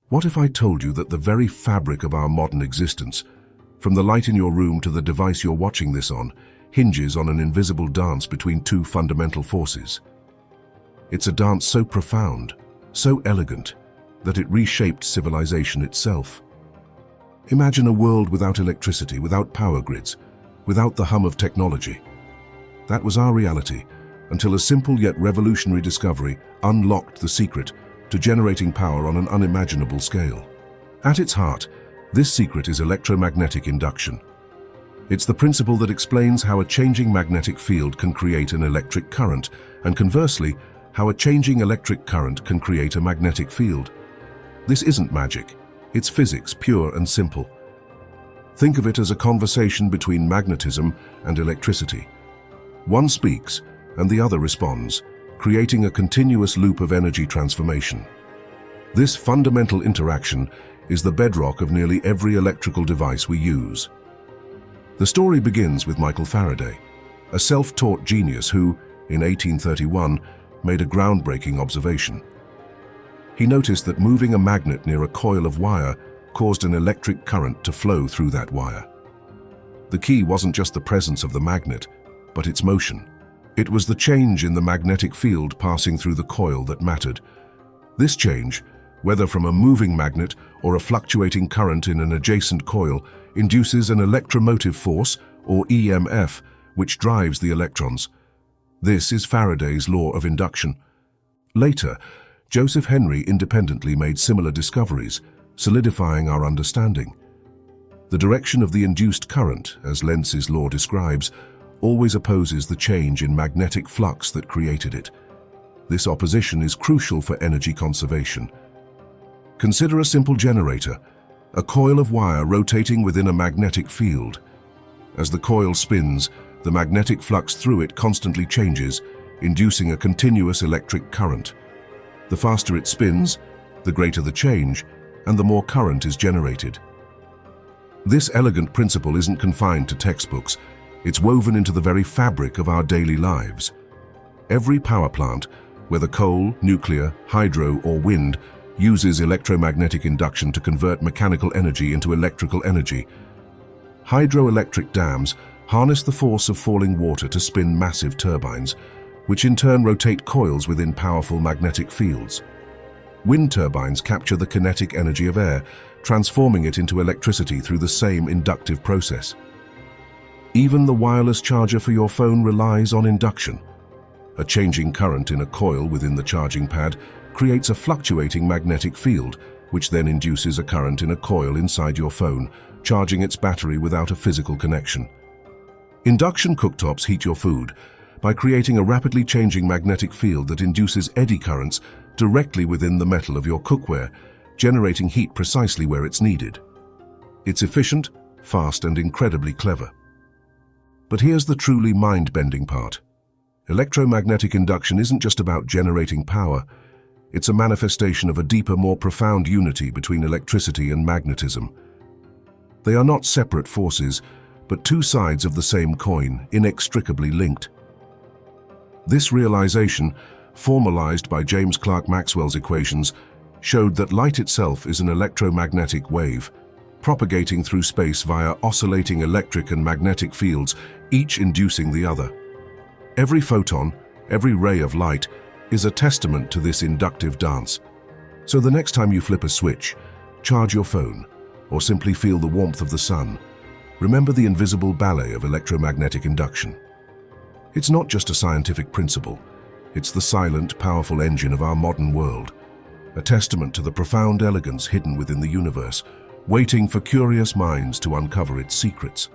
What if I told you that the very fabric of our modern existence, from the light in your room to the device you're watching this on, hinges on an invisible dance between two fundamental forces? It's a dance so profound, so elegant, that it reshaped civilization itself. Imagine a world without electricity, without power grids, without the hum of technology. That was our reality, until a simple yet revolutionary discovery unlocked the secret to generating power on an unimaginable scale. At its heart, this secret is electromagnetic induction. It's the principle that explains how a changing magnetic field can create an electric current, and conversely, how a changing electric current can create a magnetic field. This isn't magic, it's physics, pure and simple. Think of it as a conversation between magnetism and electricity. One speaks, and the other responds, creating a continuous loop of energy transformation. This fundamental interaction is the bedrock of nearly every electrical device we use. The story begins with Michael Faraday, a self-taught genius who, in 1831, made a groundbreaking observation. He noticed that moving a magnet near a coil of wire caused an electric current to flow through that wire. The key wasn't just the presence of the magnet, but its motion. It was the change in the magnetic field passing through the coil that mattered. This change, whether from a moving magnet or a fluctuating current in an adjacent coil, induces an electromotive force, or EMF, which drives the electrons. This is Faraday's law of induction. Later, Joseph Henry independently made similar discoveries, solidifying our understanding. The direction of the induced current, as Lenz's law describes, always opposes the change in magnetic flux that created it. This opposition is crucial for energy conservation. Consider a simple generator, a coil of wire rotating within a magnetic field. As the coil spins, the magnetic flux through it constantly changes, inducing a continuous electric current. The faster it spins, the greater the change, and the more current is generated. This elegant principle isn't confined to textbooks. It's woven into the very fabric of our daily lives. Every power plant, whether coal, nuclear, hydro, or wind, uses electromagnetic induction to convert mechanical energy into electrical energy. Hydroelectric dams harness the force of falling water to spin massive turbines, which in turn rotate coils within powerful magnetic fields. Wind turbines capture the kinetic energy of air, transforming it into electricity through the same inductive process. Even the wireless charger for your phone relies on induction. A changing current in a coil within the charging pad creates a fluctuating magnetic field, which then induces a current in a coil inside your phone, charging its battery without a physical connection. Induction cooktops heat your food by creating a rapidly changing magnetic field that induces eddy currents directly within the metal of your cookware, generating heat precisely where it's needed. It's efficient, fast, and incredibly clever. But here's the truly mind-bending part. Electromagnetic induction isn't just about generating power. It's a manifestation of a deeper, more profound unity between electricity and magnetism. They are not separate forces, but two sides of the same coin, inextricably linked. This realization, formalized by James Clerk Maxwell's equations, showed that light itself is an electromagnetic wave, propagating through space via oscillating electric and magnetic fields, each inducing the other. Every photon, every ray of light, is a testament to this inductive dance. So the next time you flip a switch, charge your phone, or simply feel the warmth of the sun, remember the invisible ballet of electromagnetic induction. It's not just a scientific principle, it's the silent, powerful engine of our modern world, a testament to the profound elegance hidden within the universe, waiting for curious minds to uncover its secrets.